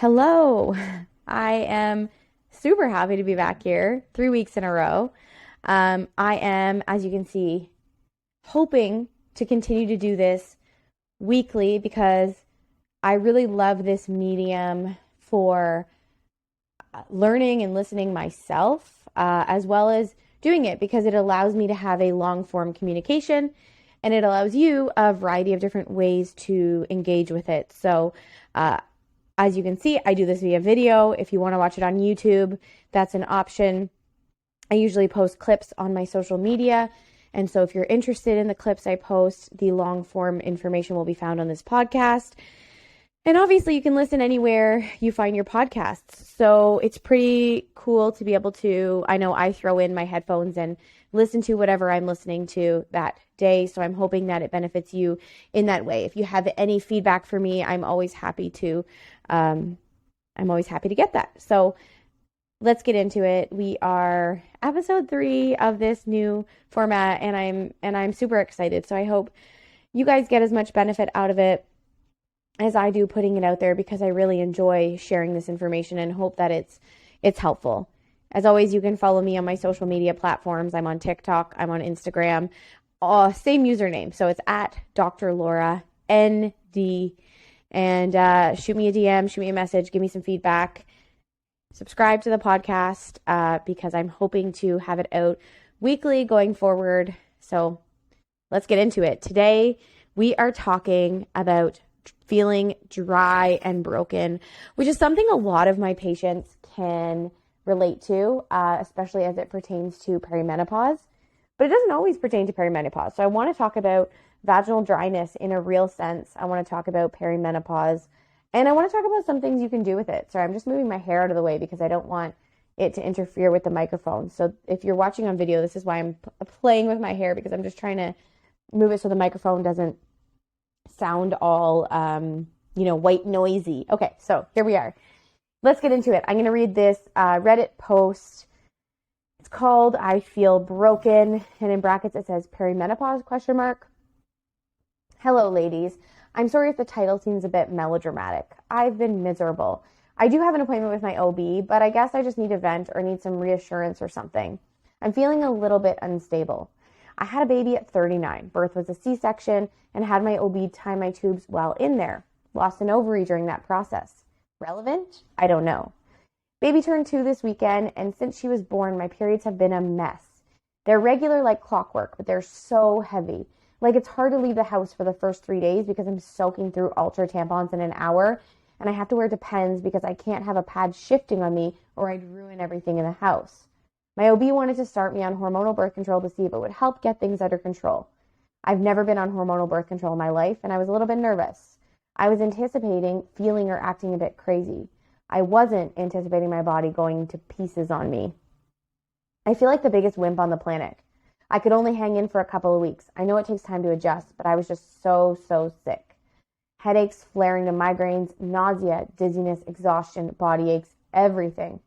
Hello. I am super happy to be back here 3 weeks in a row. I am, as you can see, hoping to continue to do this weekly because I really love this medium for learning and listening myself, as well as doing it because it allows me to have a long form communication and it allows you a variety of different ways to engage with it. So, as you can see, I do this via video. If you want to watch it on YouTube, that's an option. I usually post clips on my social media. And so if you're interested in the clips I post, the long form information will be found on this podcast. And obviously you can listen anywhere you find your podcasts. So it's pretty cool to be able to, I know I throw in my headphones and listen to whatever I'm listening to that day. So I'm hoping that it benefits you in that way. If you have any feedback for me, I'm always happy to get that. So let's get into it. We are episode 3 of this new format, and I'm super excited. So I hope you guys get as much benefit out of it as I do putting it out there, because I really enjoy sharing this information and hope that it's helpful. As always, you can follow me on my social media platforms. I'm on TikTok, I'm on Instagram, same username. So it's at Dr. Laura ND. And shoot me a DM, shoot me a message, give me some feedback. Subscribe to the podcast because I'm hoping to have it out weekly going forward. So let's get into it. Today, we are talking about feeling dry and broken, which is something a lot of my patients can relate to, especially as it pertains to perimenopause. But it doesn't always pertain to perimenopause. So I want to talk about vaginal dryness in a real sense. I want to talk about perimenopause, and I want to talk about some things you can do with it. Sorry, I'm just moving my hair out of the way because I don't want it to interfere with the microphone. So if you're watching on video, this is why I'm playing with my hair, because I'm just trying to move it so the microphone doesn't sound all, white noisy. Okay, so here we are. Let's get into it. I'm going to read this Reddit post. It's called I Feel Broken, and in brackets it says perimenopause ? Hello, ladies. I'm sorry if the title seems a bit melodramatic. I've been miserable. I do have an appointment with my OB, but I guess I just need a vent or need some reassurance or something. I'm feeling a little bit unstable. I had a baby at 39. Birth was a C-section and had my OB tie my tubes while in there. Lost an ovary during that process. Relevant? I don't know. Baby turned 2 this weekend, and since she was born, my periods have been a mess. They're regular like clockwork, but they're so heavy. Like, it's hard to leave the house for the first 3 days because I'm soaking through Ultra tampons in an hour, and I have to wear Depends because I can't have a pad shifting on me or I'd ruin everything in the house. My OB wanted to start me on hormonal birth control to see if it would help get things under control. I've never been on hormonal birth control in my life, and I was a little bit nervous. I was anticipating feeling or acting a bit crazy. I wasn't anticipating my body going to pieces on me. I feel like the biggest wimp on the planet. I could only hang in for a couple of weeks. I know it takes time to adjust, but I was just so sick. Headaches, flaring to migraines, nausea, dizziness, exhaustion, body aches, everything.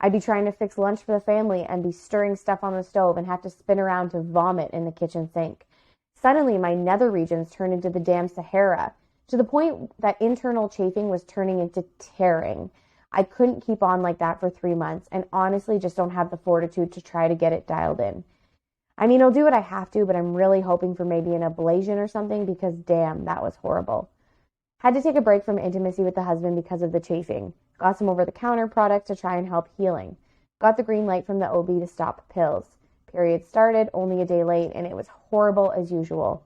I'd be trying to fix lunch for the family and be stirring stuff on the stove and have to spin around to vomit in the kitchen sink. Suddenly, my nether regions turned into the damn Sahara, to the point that internal chafing was turning into tearing. I couldn't keep on like that for 3 months, and honestly just don't have the fortitude to try to get it dialed in. I mean, I'll do what I have to, but I'm really hoping for maybe an ablation or something because damn, that was horrible. Had to take a break from intimacy with the husband because of the chafing. Got some over-the-counter products to try and help healing. Got the green light from the OB to stop pills. Period started only a day late, and it was horrible as usual.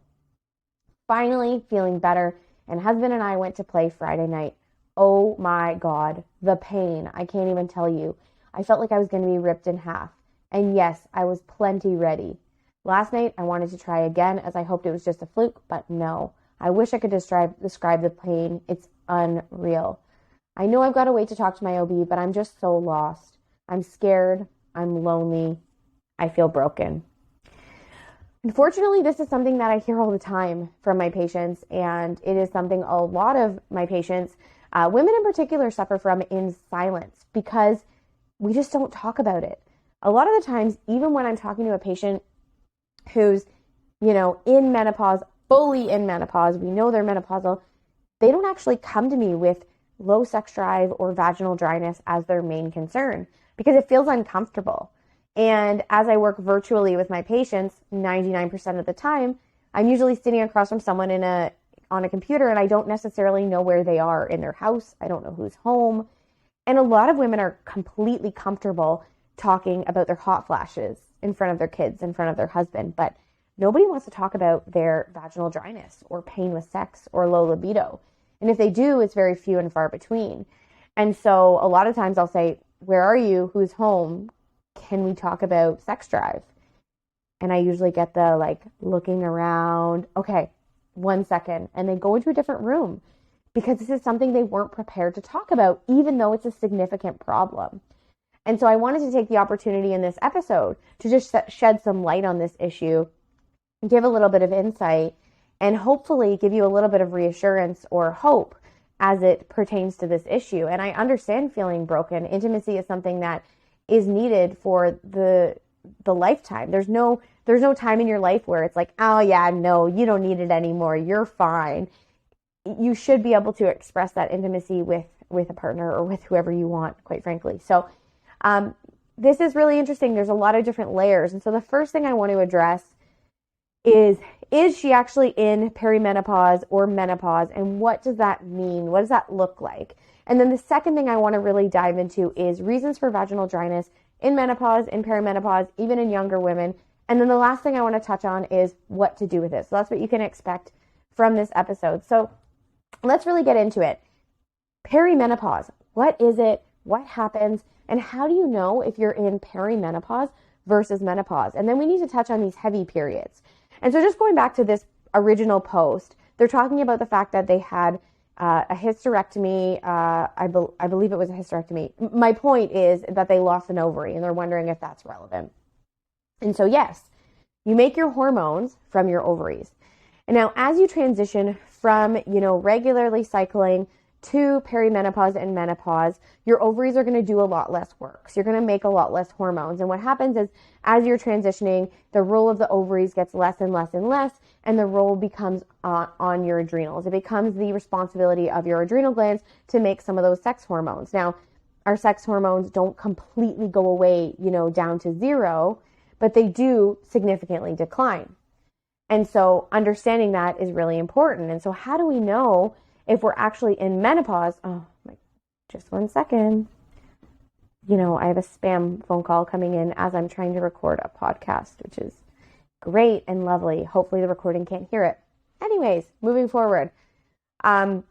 Finally, feeling better, and husband and I went to play Friday night. Oh my God, the pain. I can't even tell you. I felt like I was going to be ripped in half. And yes, I was plenty ready. Last night, I wanted to try again as I hoped it was just a fluke, but no. I wish I could describe the pain. It's unreal. I know I've got to wait to talk to my OB, but I'm just so lost. I'm scared. I'm lonely. I feel broken. Unfortunately, this is something that I hear all the time from my patients, and it is something a lot of my patients, women in particular, suffer from in silence because we just don't talk about it. A lot of the times, even when I'm talking to a patient who's, in menopause, fully in menopause, we know they're menopausal, they don't actually come to me with low sex drive or vaginal dryness as their main concern because it feels uncomfortable. And as I work virtually with my patients, 99% of the time, I'm usually sitting across from someone on a computer, and I don't necessarily know where they are in their house. I don't know who's home. And a lot of women are completely comfortable talking about their hot flashes in front of their kids, in front of their husband, but nobody wants to talk about their vaginal dryness or pain with sex or low libido. And if they do, it's very few and far between. And so a lot of times I'll say, where are you? Who's home? Can we talk about sex drive? And I usually get the like looking around. Okay, 1 second. And they go into a different room because this is something they weren't prepared to talk about, even though it's a significant problem. And so I wanted to take the opportunity in this episode to just shed some light on this issue, give a little bit of insight, and hopefully give you a little bit of reassurance or hope as it pertains to this issue. And I understand feeling broken. Intimacy is something that is needed for the lifetime. There's no time in your life where it's like, oh yeah, no, you don't need it anymore. You're fine. You should be able to express that intimacy with a partner or with whoever you want, quite frankly. So this is really interesting. There's a lot of different layers. And so the first thing I want to address is she actually in perimenopause or menopause? And what does that mean? What does that look like? And then the second thing I want to really dive into is reasons for vaginal dryness in menopause, in perimenopause, even in younger women. And then the last thing I want to touch on is what to do with it. So that's what you can expect from this episode. So let's really get into it. Perimenopause. What is it? What happens? And how do you know if you're in perimenopause versus menopause? And then we need to touch on these heavy periods. And so just going back to this original post, they're talking about the fact that they had a hysterectomy. I believe it was a hysterectomy. My point is that they lost an ovary, and they're wondering if that's relevant. And so yes, you make your hormones from your ovaries. And now as you transition from, regularly cycling to perimenopause and menopause, your ovaries are going to do a lot less work. So you're going to make a lot less hormones. And what happens is as you're transitioning, the role of the ovaries gets less and less and less, and the role becomes on your adrenals. It becomes the responsibility of your adrenal glands to make some of those sex hormones. Now, our sex hormones don't completely go away, down to zero, but they do significantly decline. And so understanding that is really important. And so how do we know if we're actually in menopause? Oh, just 1 second. I have a spam phone call coming in as I'm trying to record a podcast, which is great and lovely. Hopefully the recording can't hear it. Anyways, moving forward. In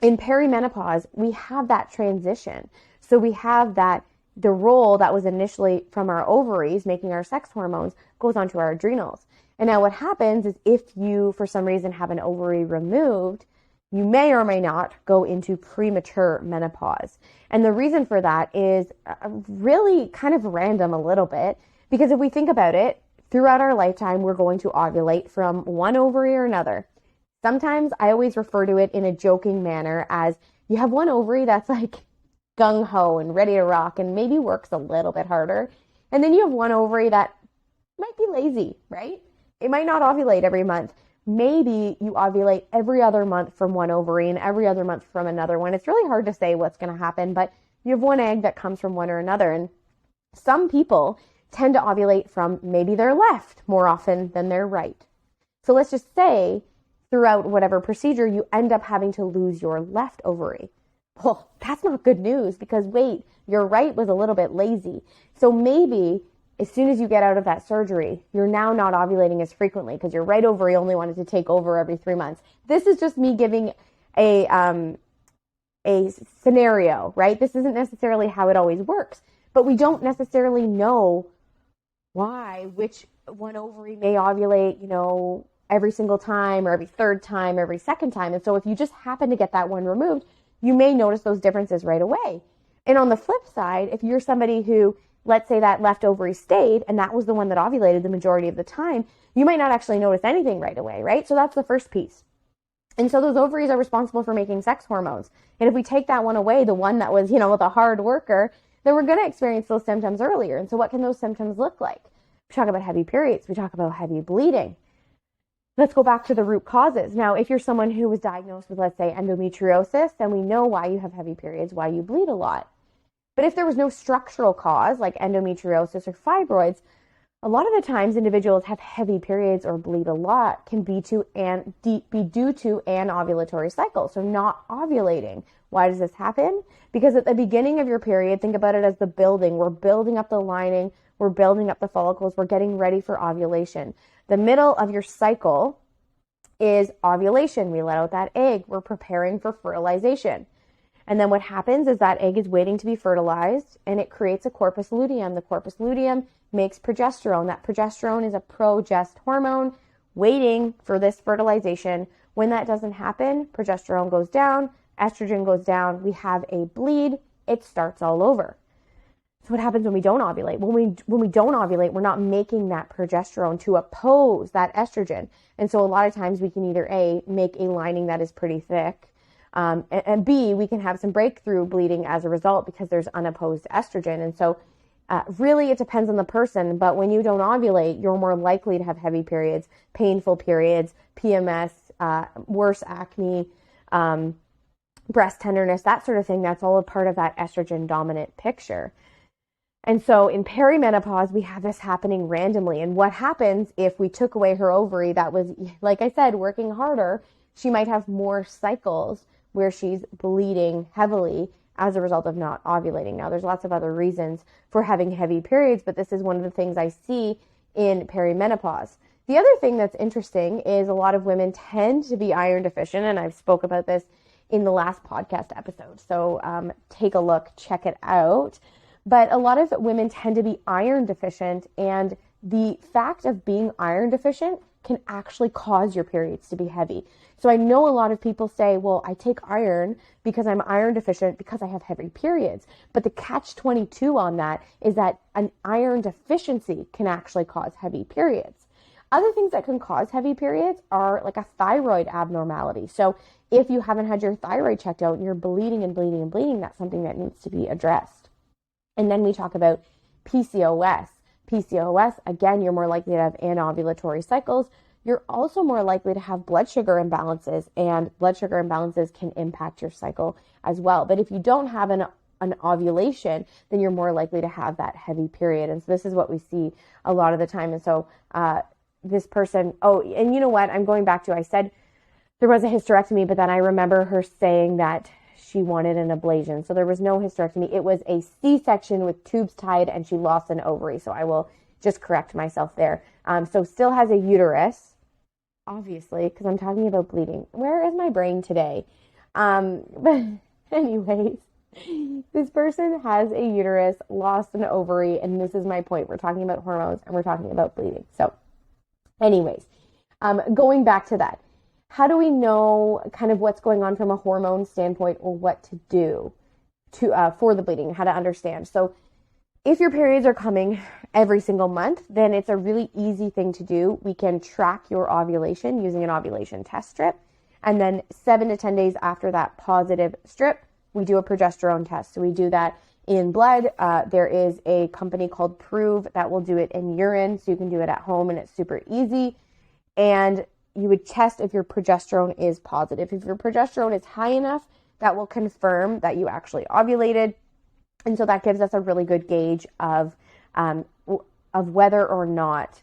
perimenopause, we have that transition. So we have that the role that was initially from our ovaries, making our sex hormones, goes onto our adrenals. And now what happens is if you, for some reason, have an ovary removed, you may or may not go into premature menopause. And the reason for that is really kind of random a little bit, because if we think about it, throughout our lifetime, we're going to ovulate from one ovary or another. Sometimes I always refer to it in a joking manner as you have one ovary that's like gung-ho and ready to rock and maybe works a little bit harder. And then you have one ovary that might be lazy, right? It might not ovulate every month. Maybe you ovulate every other month from one ovary and every other month from another one. It's really hard to say what's going to happen, but you have one egg that comes from one or another. And some people tend to ovulate from maybe their left more often than their right. So let's just say throughout whatever procedure, you end up having to lose your left ovary. Well, that's not good news because wait, your right was a little bit lazy. So maybe as soon as you get out of that surgery, you're now not ovulating as frequently because your right ovary only wanted to take over every 3 months. This is just me giving a scenario, right? This isn't necessarily how it always works, but we don't necessarily know why, which one ovary may ovulate, every single time or every third time, every second time. And so if you just happen to get that one removed, you may notice those differences right away. And on the flip side, if you're somebody who, let's say that left ovary stayed and that was the one that ovulated the majority of the time, you might not actually notice anything right away, right? So that's the first piece. And so those ovaries are responsible for making sex hormones. And if we take that one away, the one that was, the hard worker, then we're going to experience those symptoms earlier. And so what can those symptoms look like? We talk about heavy periods. We talk about heavy bleeding. let's go back to the root causes. Now, if you're someone who was diagnosed with, let's say, endometriosis, then we know why you have heavy periods, why you bleed a lot. But if there was no structural cause like endometriosis or fibroids, a lot of the times individuals have heavy periods or bleed a lot can be due to an ovulatory cycle, so not ovulating. Why does this happen? Because at the beginning of your period, think about it as the building. We're building up the lining, we're building up the follicles, we're getting ready for ovulation. The middle of your cycle is ovulation. We let out that egg. We're preparing for fertilization. And then what happens is that egg is waiting to be fertilized and it creates a corpus luteum. The corpus luteum makes progesterone. That progesterone is a progest hormone waiting for this fertilization. When that doesn't happen, progesterone goes down, estrogen goes down, we have a bleed, it starts all over. So what happens when we don't ovulate? When we don't ovulate, we're not making that progesterone to oppose that estrogen. And so a lot of times we can either A, make a lining that is pretty thick, and B, we can have some breakthrough bleeding as a result because there's unopposed estrogen. And so really it depends on the person, but when you don't ovulate, you're more likely to have heavy periods, painful periods, PMS, worse acne, breast tenderness, that sort of thing. That's all a part of that estrogen dominant picture. And so in perimenopause, we have this happening randomly. And what happens if we took away her ovary that was, like I said, working harder, she might have more cycles where she's bleeding heavily as a result of not ovulating. Now, there's lots of other reasons for having heavy periods, but this is one of the things I see in perimenopause. The other thing that's interesting is a lot of women tend to be iron deficient, and I've spoke about this in the last podcast episode. So take a look, check it out. But a lot of women tend to be iron deficient, and the fact of being iron deficient can actually cause your periods to be heavy. So I know a lot of people say, well, I take iron because I'm iron deficient because I have heavy periods. But the catch-22 on that is that an iron deficiency can actually cause heavy periods. Other things that can cause heavy periods are like a thyroid abnormality. So if you haven't had your thyroid checked out and you're bleeding and bleeding and bleeding, that's something that needs to be addressed. And then we talk about PCOS. PCOS, again, you're more likely to have anovulatory cycles. You're also more likely to have blood sugar imbalances, and blood sugar imbalances can impact your cycle as well. But if you don't have an ovulation, then you're more likely to have that heavy period. And so this is what we see a lot of the time. And so this person, and you know what? I'm going back to, I said there was a hysterectomy, but then I remember her saying that she wanted an ablation. So there was no hysterectomy. It was a C-section with tubes tied, and she lost an ovary. So I will just correct myself there. So still has a uterus, obviously, because I'm talking about bleeding. Where is my brain today? But anyways, this person has a uterus, lost an ovary, and this is my point. We're talking about hormones and we're talking about bleeding. So anyways, going back to that, how do we know kind of what's going on from a hormone standpoint, or what to do to for the bleeding, how to understand? So if your periods are coming every single month, then it's a really easy thing to do. We can track your ovulation using an ovulation test strip. And then 7 to 10 days after that positive strip, we do a progesterone test. So we do that in blood. There is a company called Prove that will do it in urine. So you can do it at home and it's super easy. And you would test if your progesterone is positive. If your progesterone is high enough, that will confirm that you actually ovulated. And so that gives us a really good gauge of whether or not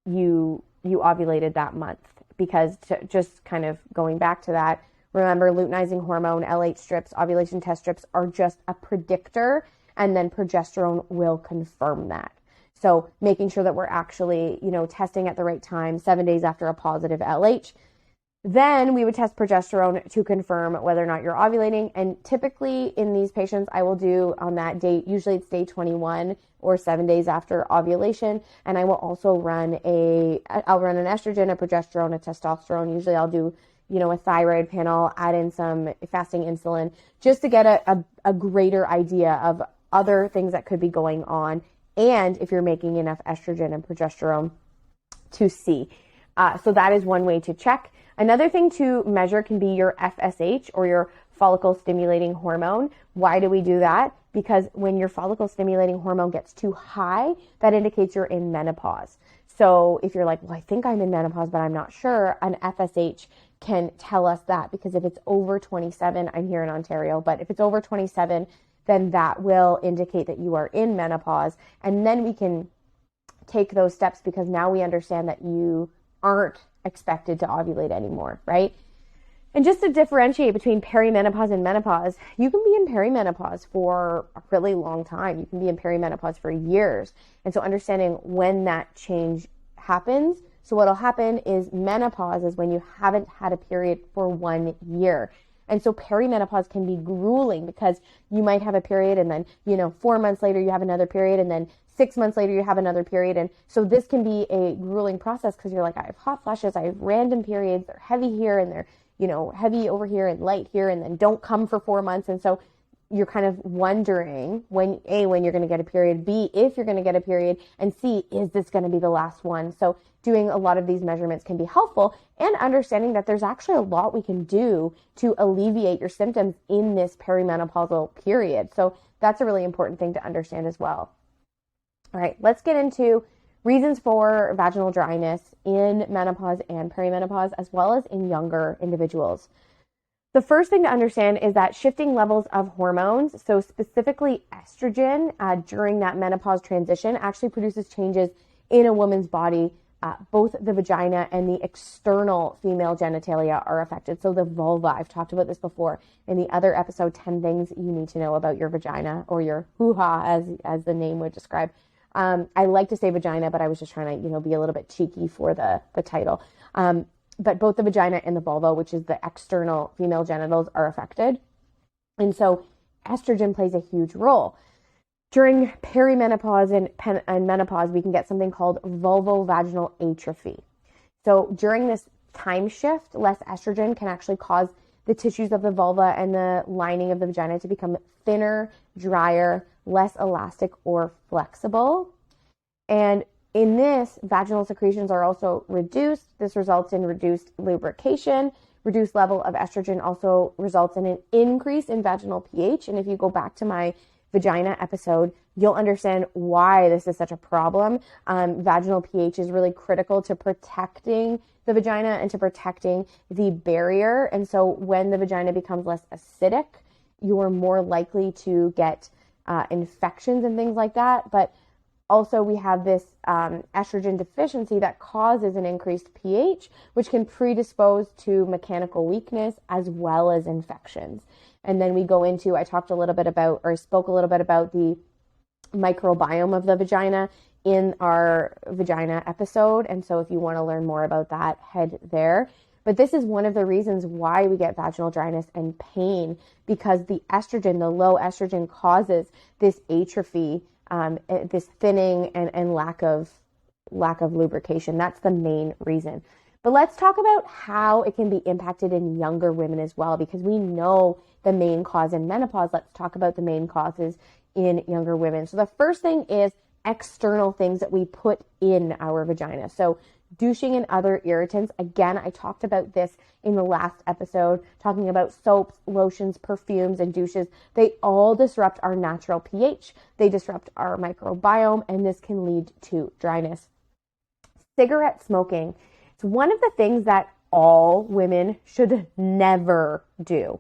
you ovulated that month. Because just kind of going back to that, remember, luteinizing hormone, LH strips, ovulation test strips are just a predictor, and then progesterone will confirm that. So making sure that we're actually, testing at the right time, 7 days after a positive LH. Then we would test progesterone to confirm whether or not you're ovulating. And typically in these patients, I will do on that date, usually it's day 21 or 7 days after ovulation. And I will also run an estrogen, a progesterone, a testosterone. Usually I'll do, a thyroid panel, add in some fasting insulin, just to get a greater idea of other things that could be going on. And if you're making enough estrogen and progesterone to see. So that is one way to check. Another thing to measure can be your FSH, or your follicle stimulating hormone. Why do we do that? Because when your follicle stimulating hormone gets too high, that indicates you're in menopause. So if you're like, well, I think I'm in menopause, but I'm not sure, an FSH can tell us that, because if it's over 27, I'm here in Ontario, but if it's over 27, then that will indicate that you are in menopause. And then we can take those steps, because now we understand that you aren't expected to ovulate anymore, right? And just to differentiate between perimenopause and menopause, you can be in perimenopause for a really long time. You can be in perimenopause for years. And so understanding when that change happens. So what'll happen is menopause is when you haven't had a period for 1 year. And so perimenopause can be grueling, because you might have a period and then, 4 months later you have another period, and then 6 months later you have another period. And so this can be a grueling process, because you're like, I have hot flashes, I have random periods, they're heavy here and they're, heavy over here and light here, and then don't come for 4 months. And so you're kind of wondering when you're going to get a period, B, if you're going to get a period, and C, is this going to be the last one? So doing a lot of these measurements can be helpful, and understanding that there's actually a lot we can do to alleviate your symptoms in this perimenopausal period. So that's a really important thing to understand as well. All right, let's get into reasons for vaginal dryness in menopause and perimenopause, as well as in younger individuals. The first thing to understand is that shifting levels of hormones, so specifically estrogen, during that menopause transition actually produces changes in a woman's body. Both the vagina and the external female genitalia are affected. So the vulva, I've talked about this before in the other episode, 10 things you need to know about your vagina, or your hoo-ha, as the name would describe. I like to say vagina, but I was just trying to, be a little bit cheeky for the title. But both the vagina and the vulva, which is the external female genitals, are affected. And so estrogen plays a huge role. During perimenopause and menopause, we can get something called vulvovaginal atrophy. So during this time shift, less estrogen can actually cause the tissues of the vulva and the lining of the vagina to become thinner, drier, less elastic or flexible. And in this, vaginal secretions are also reduced. This results in reduced lubrication. Reduced level of estrogen also results in an increase in vaginal pH. And if you go back to my vagina episode, you'll understand why this is such a problem. Vaginal pH is really critical to protecting the vagina and to protecting the barrier. And so when the vagina becomes less acidic, you're more likely to get infections and things like that. But also we have this estrogen deficiency that causes an increased pH, which can predispose to mechanical weakness as well as infections. And then we go into, I spoke a little bit about the microbiome of the vagina in our vagina episode. And so if you want to learn more about that, head there. But this is one of the reasons why we get vaginal dryness and pain, because the low estrogen causes this atrophy, this thinning and lack of lubrication. That's the main reason. But let's talk about how it can be impacted in younger women as well, because we know the main cause in menopause. Let's talk about the main causes in younger women. So the first thing is external things that we put in our vagina. So douching and other irritants. Again, I talked about this in the last episode, talking about soaps, lotions, perfumes, and douches. They all disrupt our natural pH. They disrupt our microbiome, and this can lead to dryness. Cigarette smoking. It's one of the things that all women should never do,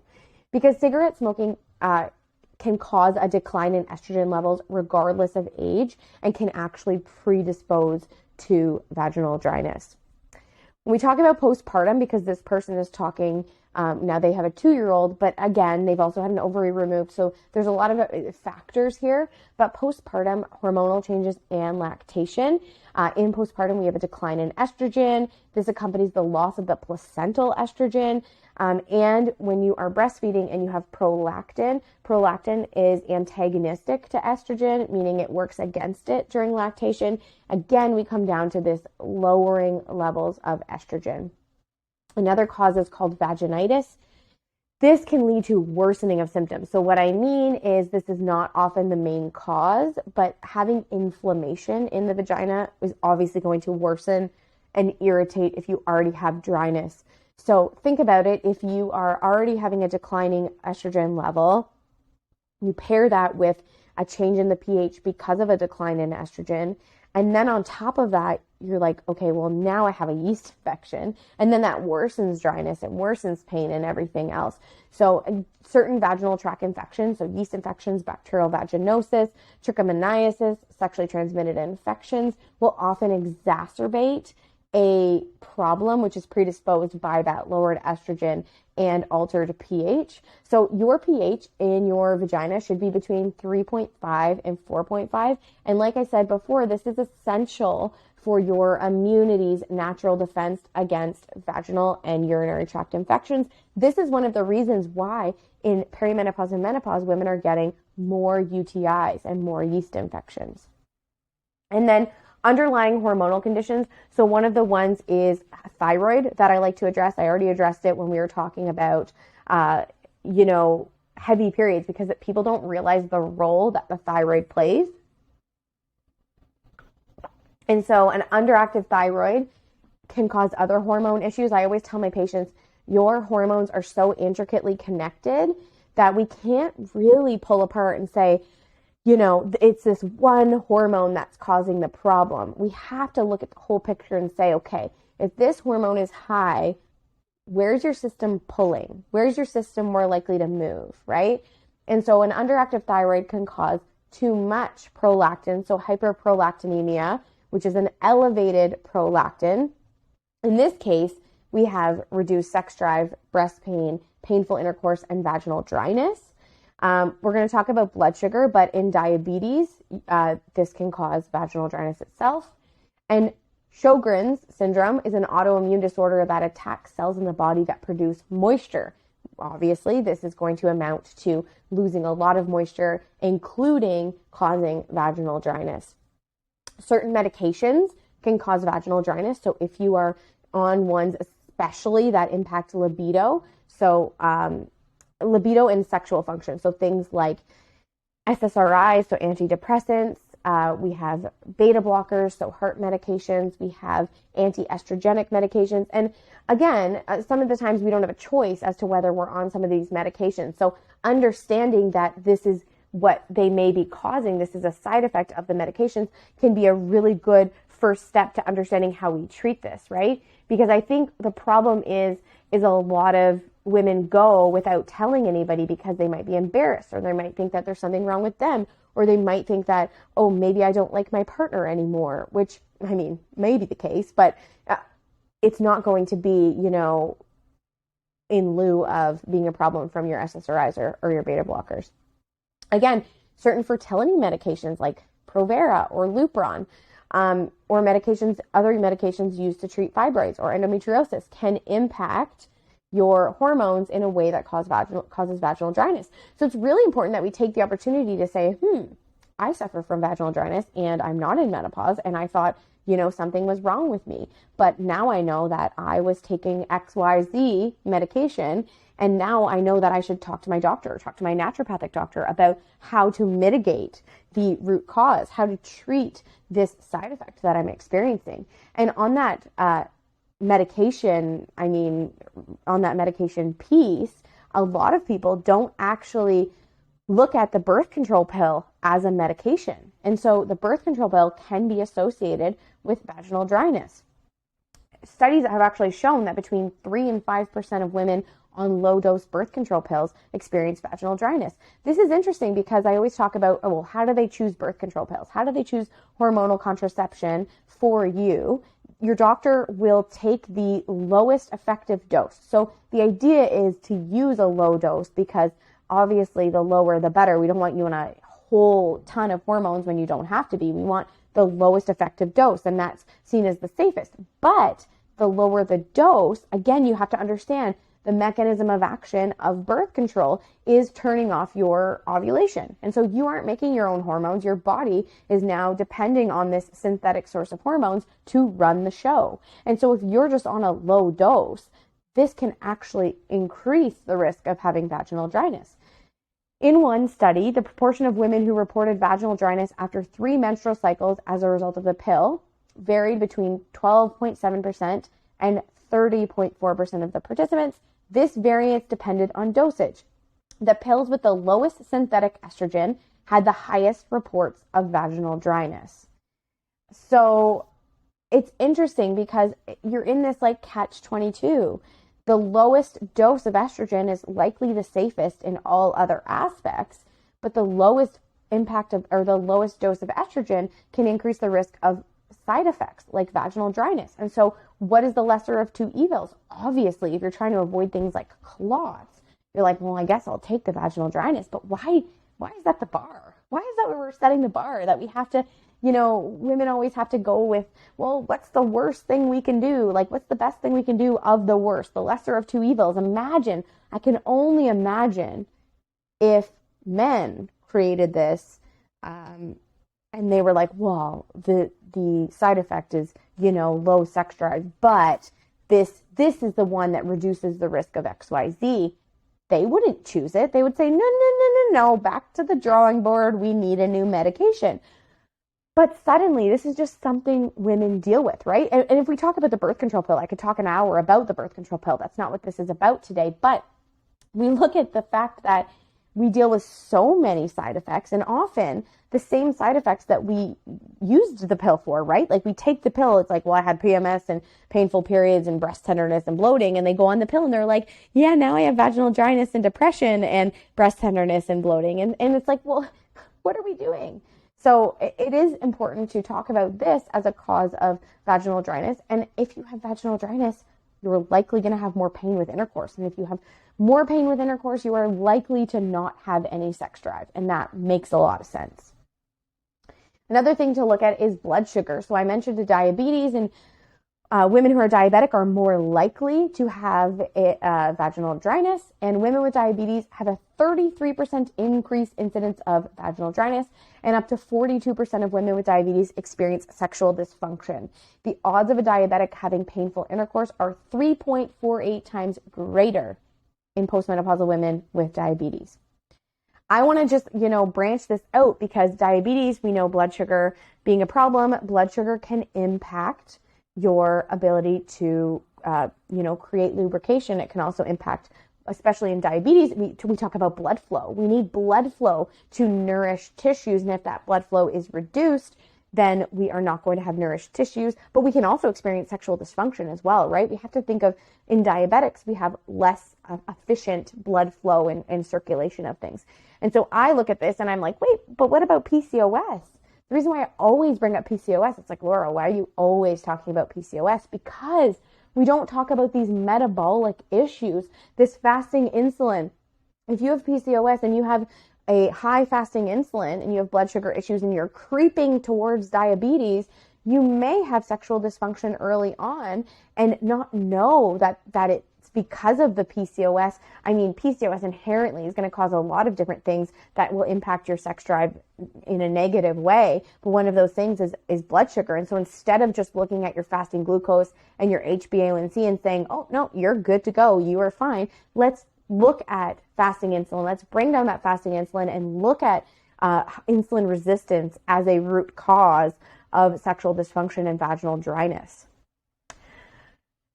because cigarette smoking can cause a decline in estrogen levels regardless of age, and can actually predispose to vaginal dryness. When we talk about postpartum, because this person is talking, now they have a 2-year-old, but again, they've also had an ovary removed. So there's a lot of factors here, but postpartum hormonal changes and lactation. In postpartum, we have a decline in estrogen. This accompanies the loss of the placental estrogen. And when you are breastfeeding and you have prolactin is antagonistic to estrogen, meaning it works against it during lactation. Again, we come down to this lowering levels of estrogen. Another cause is called vaginitis. This can lead to worsening of symptoms. So what I mean is this is not often the main cause, but having inflammation in the vagina is obviously going to worsen and irritate if you already have dryness. So think about it. If you are already having a declining estrogen level, you pair that with a change in the pH because of a decline in estrogen, And then on top of that, you're like, okay, well, now I have a yeast infection. And then that worsens dryness and worsens pain and everything else. So certain vaginal tract infections, so yeast infections, bacterial vaginosis, trichomoniasis, sexually transmitted infections will often exacerbate a problem which is predisposed by that lowered estrogen and altered pH. So your pH in your vagina should be between 3.5 and 4.5. And like I said before, this is essential for your immunity's natural defense against vaginal and urinary tract infections. This is one of the reasons why in perimenopause and menopause, women are getting more UTIs and more yeast infections. And then underlying hormonal conditions. So one of the ones is thyroid that I like to address. I already addressed it when we were talking about, heavy periods, because people don't realize the role that the thyroid plays. And so an underactive thyroid can cause other hormone issues. I always tell my patients, your hormones are so intricately connected that we can't really pull apart and say, it's this one hormone that's causing the problem. We have to look at the whole picture and say, okay, if this hormone is high, where's your system pulling? Where's your system more likely to move, right? And so an underactive thyroid can cause too much prolactin, so hyperprolactinemia, which is an elevated prolactin. In this case, we have reduced sex drive, breast pain, painful intercourse, and vaginal dryness. We're going to talk about blood sugar, but in diabetes, this can cause vaginal dryness itself. And Sjogren's syndrome is an autoimmune disorder that attacks cells in the body that produce moisture. Obviously, this is going to amount to losing a lot of moisture, including causing vaginal dryness. Certain medications can cause vaginal dryness. So if you are on ones especially that impact libido, so libido and sexual function. So things like SSRIs, so antidepressants. We have beta blockers, so heart medications. We have anti-estrogenic medications. And again, some of the times we don't have a choice as to whether we're on some of these medications. So understanding that this is what they may be causing, this is a side effect of the medications, can be a really good first step to understanding how we treat this, right? Because I think the problem is a lot of women go without telling anybody because they might be embarrassed, or they might think that there's something wrong with them, or they might think that, oh, maybe I don't like my partner anymore, which, I mean, may be the case, but it's not going to be, in lieu of being a problem from your SSRIs or your beta blockers. Again, certain fertility medications like Provera or Lupron, or other medications used to treat fibroids or endometriosis can impact your hormones in a way that causes vaginal dryness. So it's really important that we take the opportunity to say, I suffer from vaginal dryness and I'm not in menopause, and I thought, something was wrong with me. But now I know that I was taking XYZ medication, and now I know that I should talk to my doctor, talk to my naturopathic doctor about how to mitigate the root cause, how to treat this side effect that I'm experiencing. And on that medication piece, a lot of people don't actually look at the birth control pill as a medication. And so the birth control pill can be associated with vaginal dryness. Studies have actually shown that between 3 and 5% of women on low-dose birth control pills experience vaginal dryness. This is interesting because I always talk about, how do they choose birth control pills? How do they choose hormonal contraception for you? Your doctor will take the lowest effective dose. So the idea is to use a low dose because obviously the lower the better. We don't want you on a whole ton of hormones when you don't have to be. We want the lowest effective dose, and that's seen as the safest. But the lower the dose, again, you have to understand the mechanism of action of birth control is turning off your ovulation. And so you aren't making your own hormones. Your body is now depending on this synthetic source of hormones to run the show. And so if you're just on a low dose, this can actually increase the risk of having vaginal dryness. In one study, the proportion of women who reported vaginal dryness after 3 menstrual cycles as a result of the pill varied between 12.7% and 30.4% of the participants. This variance depended on dosage. The pills with the lowest synthetic estrogen had the highest reports of vaginal dryness. So it's interesting because you're in this like catch-22. The lowest dose of estrogen is likely the safest in all other aspects, but the lowest impact of, or the lowest dose of estrogen can increase the risk of side effects like vaginal dryness. And so what is the lesser of two evils? Obviously, if you're trying to avoid things like clots, you're like, well, I guess I'll take the vaginal dryness, but why is that the bar? Why is that where we're setting the bar, that we have to, women always have to go with, well, what's the worst thing we can do? Like, what's the best thing we can do of the worst, the lesser of two evils? I can only imagine if men created this, and they were like, well, the side effect is, low sex drive, but this is the one that reduces the risk of XYZ. They wouldn't choose it. They would say, no, back to the drawing board. We need a new medication. But suddenly, this is just something women deal with, right? And if we talk about the birth control pill, I could talk an hour about the birth control pill. That's not what this is about today. But we look at the fact that we deal with so many side effects, and often the same side effects that we used the pill for, right? Like, we take the pill, it's like, well, I had PMS and painful periods and breast tenderness and bloating, and they go on the pill and they're like, yeah, now I have vaginal dryness and depression and breast tenderness and bloating. And it's like, well, what are we doing? So it is important to talk about this as a cause of vaginal dryness. And if you have vaginal dryness, you're likely going to have more pain with intercourse. And if you have more pain with intercourse, you are likely to not have any sex drive. And that makes a lot of sense. Another thing to look at is blood sugar. So I mentioned the diabetes, and women who are diabetic are more likely to have vaginal dryness, and women with diabetes have a 33% increased incidence of vaginal dryness, and up to 42% of women with diabetes experience sexual dysfunction. The odds of a diabetic having painful intercourse are 3.48 times greater in postmenopausal women with diabetes. I want to just, branch this out because diabetes, we know blood sugar being a problem. Blood sugar can impact your ability to, create lubrication. It can also impact, especially in diabetes, we talk about blood flow. We need blood flow to nourish tissues. And if that blood flow is reduced, then we are not going to have nourished tissues. But we can also experience sexual dysfunction as well, right? We have to think of, in diabetics, we have less efficient blood flow and circulation of things. And so I look at this and I'm like, wait, but what about PCOS? The reason why I always bring up PCOS, it's like, Laura, why are you always talking about PCOS? Because we don't talk about these metabolic issues, this fasting insulin. If you have PCOS and you have a high fasting insulin and you have blood sugar issues and you're creeping towards diabetes, you may have sexual dysfunction early on and not know that it's because of the PCOS. I mean, PCOS inherently is going to cause a lot of different things that will impact your sex drive in a negative way. But one of those things is blood sugar. And so instead of just looking at your fasting glucose and your HbA1c and saying, oh, no, you're good to go, you are fine, let's look at fasting insulin. Let's bring down that fasting insulin and look at insulin resistance as a root cause of sexual dysfunction and vaginal dryness.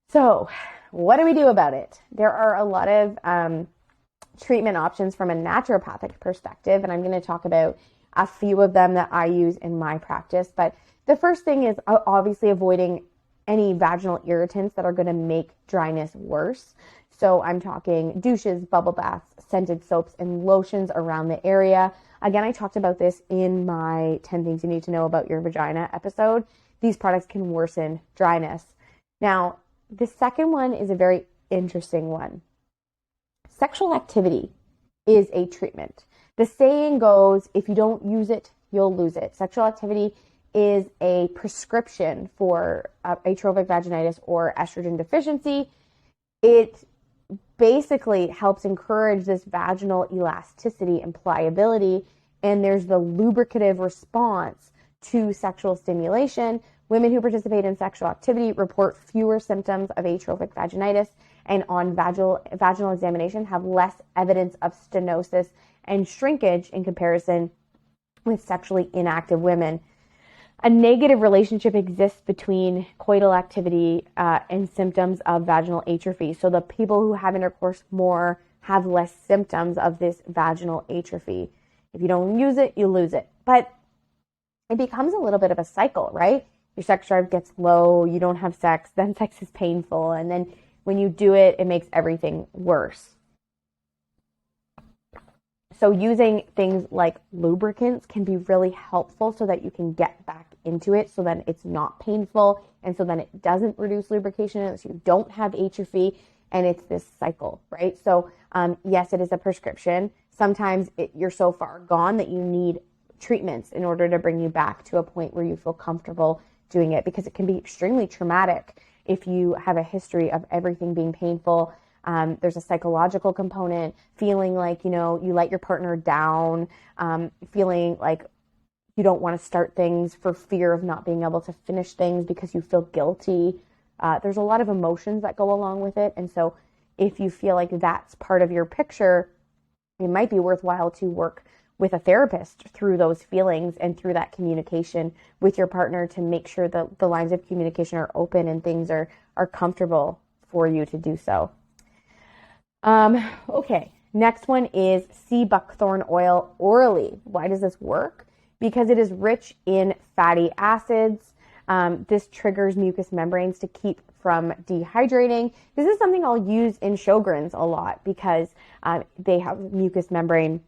So what do we do about it? There are a lot of treatment options from a naturopathic perspective, and I'm going to talk about a few of them that I use in my practice. But the first thing is obviously avoiding any vaginal irritants that are going to make dryness worse. So I'm talking douches, bubble baths, scented soaps, and lotions around the area. Again, I talked about this in my 10 things you need to know about your vagina episode. These products can worsen dryness. Now, the second one is a very interesting one. Sexual activity is a treatment. The saying goes, if you don't use it, you'll lose it. Sexual activity is a prescription for atrophic vaginitis or estrogen deficiency. It basically helps encourage this vaginal elasticity and pliability, and there's the lubricative response to sexual stimulation. Women who participate in sexual activity report fewer symptoms of atrophic vaginitis, and on vaginal examination have less evidence of stenosis and shrinkage in comparison with sexually inactive women. A negative relationship exists between coital activity and symptoms of vaginal atrophy. So the people who have intercourse more have less symptoms of this vaginal atrophy. If you don't use it, you lose it. But it becomes a little bit of a cycle, right? Your sex drive gets low, you don't have sex, then sex is painful, and then when you do it, it makes everything worse. So using things like lubricants can be really helpful so that you can get back into it, so that it's not painful, and so then it doesn't reduce lubrication, so you don't have atrophy, and it's this cycle, right? So yes, it is a prescription. Sometimes you're so far gone that you need treatments in order to bring you back to a point where you feel comfortable doing it, because it can be extremely traumatic if you have a history of everything being painful. There's a psychological component, feeling like, you let your partner down, feeling like you don't want to start things for fear of not being able to finish things because you feel guilty. There's a lot of emotions that go along with it. And so if you feel like that's part of your picture, it might be worthwhile to work with a therapist through those feelings and through that communication with your partner to make sure that the lines of communication are open and things are comfortable for you to do so. Okay, next one is sea buckthorn oil orally. Why does this work? Because it is rich in fatty acids. This triggers mucous membranes to keep from dehydrating. This is something I'll use in Sjogren's a lot because they have mucous membrane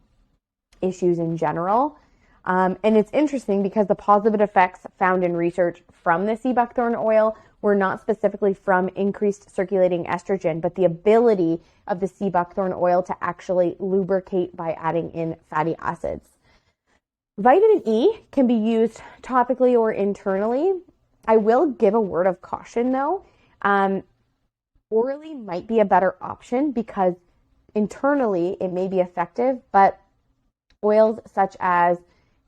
issues in general. And it's interesting because the positive effects found in research from the sea buckthorn oil were not specifically from increased circulating estrogen, but the ability of the sea buckthorn oil to actually lubricate by adding in fatty acids. Vitamin E can be used topically or internally. I will give a word of caution though. Orally might be a better option because internally it may be effective, but oils such as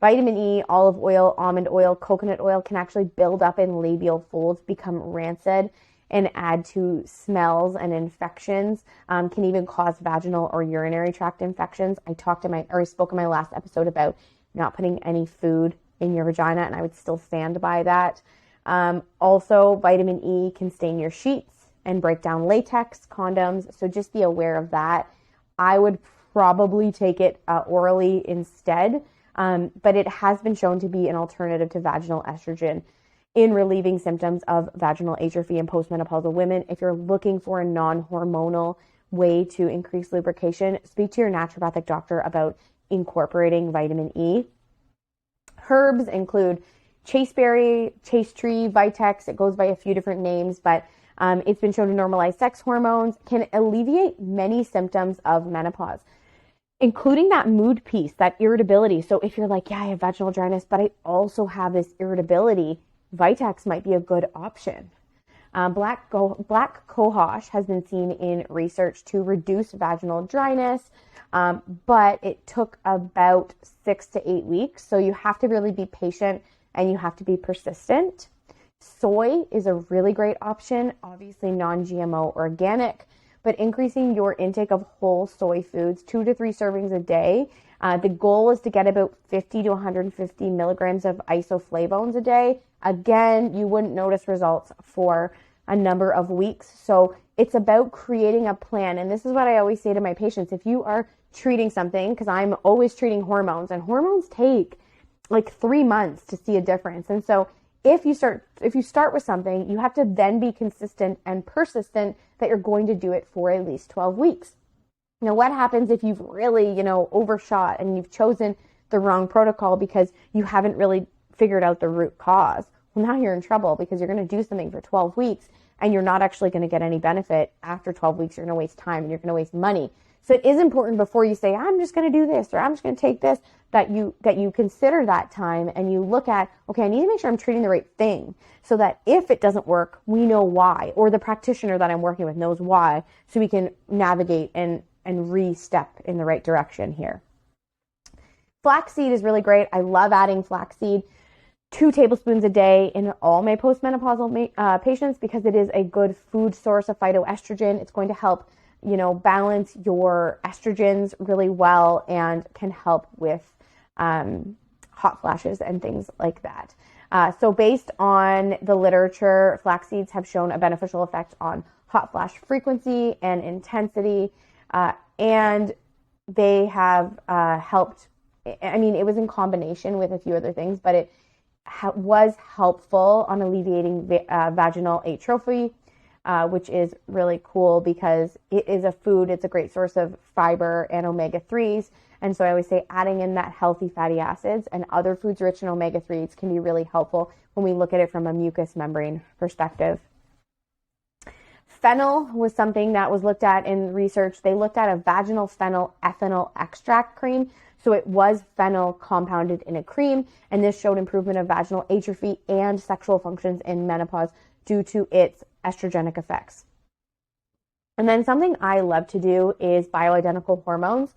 vitamin E, olive oil, almond oil, coconut oil can actually build up in labial folds, become rancid, and add to smells and infections, can even cause vaginal or urinary tract infections. I spoke in my last episode about not putting any food in your vagina, and I would still stand by that. Also, vitamin E can stain your sheets and break down latex, condoms, so just be aware of that. I would probably take it orally instead, but it has been shown to be an alternative to vaginal estrogen in relieving symptoms of vaginal atrophy in postmenopausal women. If you're looking for a non-hormonal way to increase lubrication, speak to your naturopathic doctor about incorporating vitamin E. Herbs include chasteberry, chaste tree, vitex. It goes by a few different names, but it's been shown to normalize sex hormones, can alleviate many symptoms of menopause, including that mood piece, that irritability. So if you're like, yeah, I have vaginal dryness, but I also have this irritability, Vitex might be a good option. Black cohosh has been seen in research to reduce vaginal dryness, but it took about 6 to 8 weeks. So you have to really be patient and you have to be persistent. Soy is a really great option, obviously non-GMO organic, but increasing your intake of whole soy foods, 2 to 3 servings a day. The goal is to get about 50 to 150 milligrams of isoflavones a day. Again, you wouldn't notice results for a number of weeks. So it's about creating a plan. And this is what I always say to my patients. If you are treating something, because I'm always treating hormones, and hormones take like 3 months to see a difference. And so if you start with something, you have to then be consistent and persistent that you're going to do it for at least 12 weeks. Now, what happens if you've really, overshot and you've chosen the wrong protocol because you haven't really figured out the root cause? Well, now you're in trouble because you're going to do something for 12 weeks and you're not actually going to get any benefit after 12 weeks. You're going to waste time and you're going to waste money. So it is important before you say, I'm just going to do this or I'm just going to take this, that you consider that time and you look at, okay, I need to make sure I'm treating the right thing so that if it doesn't work, we know why, or the practitioner that I'm working with knows why, so we can navigate and re-step in the right direction here. Flaxseed is really great. I love adding flaxseed, 2 tablespoons a day in all my postmenopausal patients because it is a good food source of phytoestrogen. It's going to help balance your estrogens really well and can help with hot flashes and things like that. So based on the literature, flax seeds have shown a beneficial effect on hot flash frequency and intensity, and they have helped. I mean, it was in combination with a few other things, but was helpful on alleviating vaginal atrophy, which is really cool because it is a food. It's a great source of fiber and omega-3s. And so I always say adding in that healthy fatty acids and other foods rich in omega-3s can be really helpful when we look at it from a mucous membrane perspective. Fennel was something that was looked at in research. They looked at a vaginal fennel ethanol extract cream. So it was fennel compounded in a cream, and this showed improvement of vaginal atrophy and sexual functions in menopause due to its estrogenic effects. And then something I love to do is bioidentical hormones.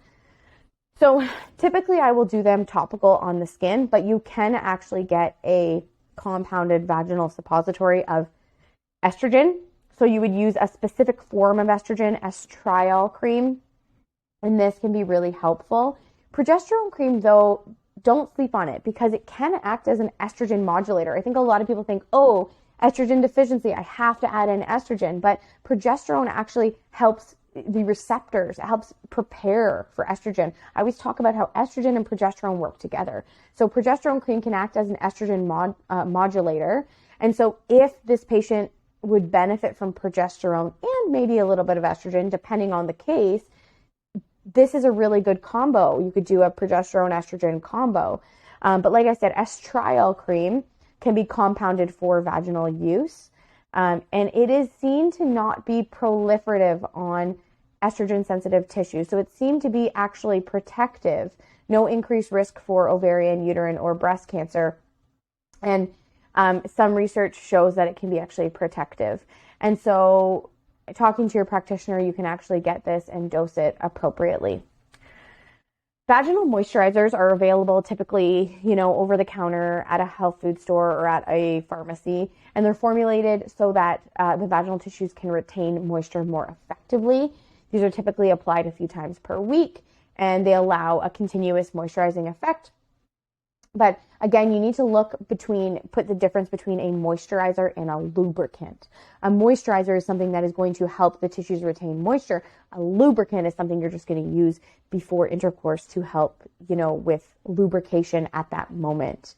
So typically I will do them topical on the skin, but you can actually get a compounded vaginal suppository of estrogen. So you would use a specific form of estrogen, estriol cream, and this can be really helpful. Progesterone cream, though, don't sleep on it because it can act as an estrogen modulator. I think a lot of people think, oh, estrogen deficiency, I have to add in estrogen, but progesterone actually helps the receptors. It helps prepare for estrogen. I always talk about how estrogen and progesterone work together. So progesterone cream can act as an estrogen modulator. And so if this patient would benefit from progesterone and maybe a little bit of estrogen, depending on the case, this is a really good combo. You could do a progesterone estrogen combo. But like I said, estriol cream can be compounded for vaginal use. And it is seen to not be proliferative on estrogen sensitive tissue. So it seemed to be actually protective, no increased risk for ovarian, uterine, or breast cancer. And some research shows that it can be actually protective. And so talking to your practitioner, you can actually get this and dose it appropriately. Vaginal moisturizers are available typically, over the counter at a health food store or at a pharmacy, and they're formulated so that the vaginal tissues can retain moisture more effectively. These are typically applied a few times per week, and they allow a continuous moisturizing effect. But again, you need to put the difference between a moisturizer and a lubricant. A moisturizer is something that is going to help the tissues retain moisture. A lubricant is something you're just going to use before intercourse to help, with lubrication at that moment.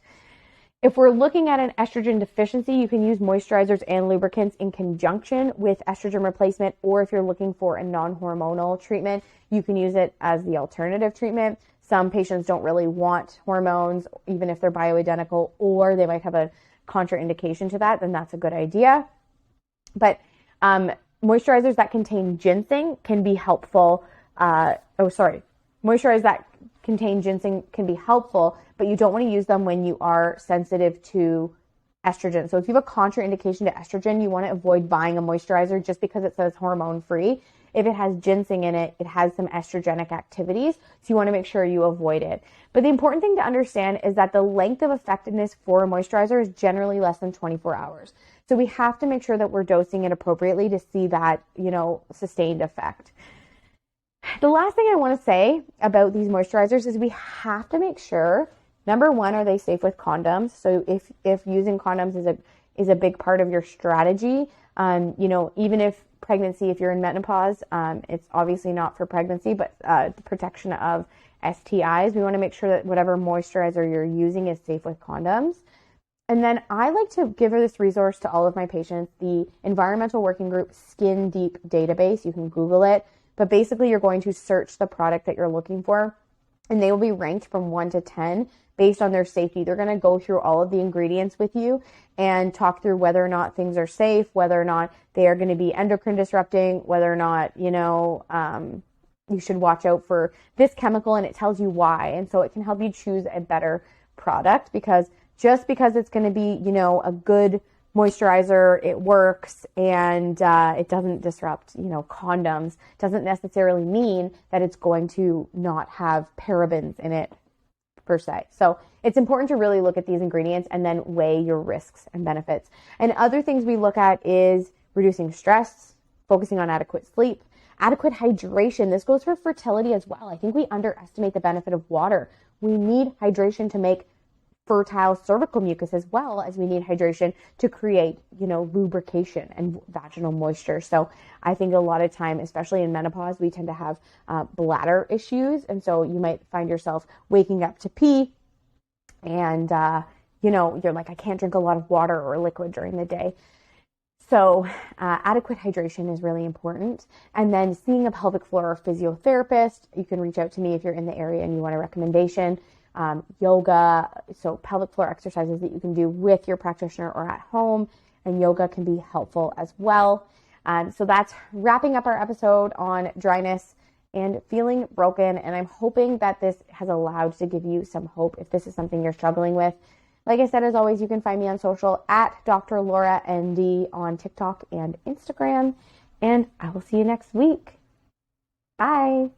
If we're looking at an estrogen deficiency, you can use moisturizers and lubricants in conjunction with estrogen replacement, or if you're looking for a non-hormonal treatment, you can use it as the alternative treatment. Some patients don't really want hormones, even if they're bioidentical, or they might have a contraindication to that, then that's a good idea. But moisturizers that contain ginseng can be helpful. Moisturizers that contain ginseng can be helpful, but you don't want to use them when you are sensitive to estrogen. So if you have a contraindication to estrogen, you want to avoid buying a moisturizer just because it says hormone free. If it has ginseng in it, it has some estrogenic activities, so you want to make sure you avoid it. But the important thing to understand is that the length of effectiveness for a moisturizer is generally less than 24 hours. So we have to make sure that we're dosing it appropriately to see that, sustained effect. The last thing I want to say about these moisturizers is we have to make sure, number one, are they safe with condoms? So if using condoms is a big part of your strategy, even if pregnancy, if you're in menopause, it's obviously not for pregnancy, but the protection of STIs. We want to make sure that whatever moisturizer you're using is safe with condoms. And then I like to give this resource to all of my patients, the Environmental Working Group Skin Deep database. You can Google it, but basically you're going to search the product that you're looking for, and they will be ranked from 1 to 10 based on their safety. They're going to go through all of the ingredients with you and talk through whether or not things are safe, whether or not they are going to be endocrine disrupting, whether or not, you should watch out for this chemical, and it tells you why. And so it can help you choose a better product, because just because it's going to be, a good moisturizer, it works, and it doesn't disrupt, condoms, doesn't necessarily mean that it's going to not have parabens in it per se. So it's important to really look at these ingredients and then weigh your risks and benefits. And other things we look at is reducing stress, focusing on adequate sleep, adequate hydration. This goes for fertility as well. I think we underestimate the benefit of water. We need hydration to make fertile cervical mucus, as well as we need hydration to create, lubrication and vaginal moisture. So I think a lot of time, especially in menopause, we tend to have bladder issues. And so you might find yourself waking up to pee and, you're like, I can't drink a lot of water or liquid during the day. So adequate hydration is really important. And then seeing a pelvic floor physiotherapist, you can reach out to me if you're in the area and you want a recommendation. Yoga, so pelvic floor exercises that you can do with your practitioner or at home, and yoga can be helpful as well. So that's wrapping up our episode on dryness and feeling broken. And I'm hoping that this has allowed to give you some hope if this is something you're struggling with. Like I said, as always, you can find me on social at Dr. Laura ND on TikTok and Instagram. And I will see you next week. Bye.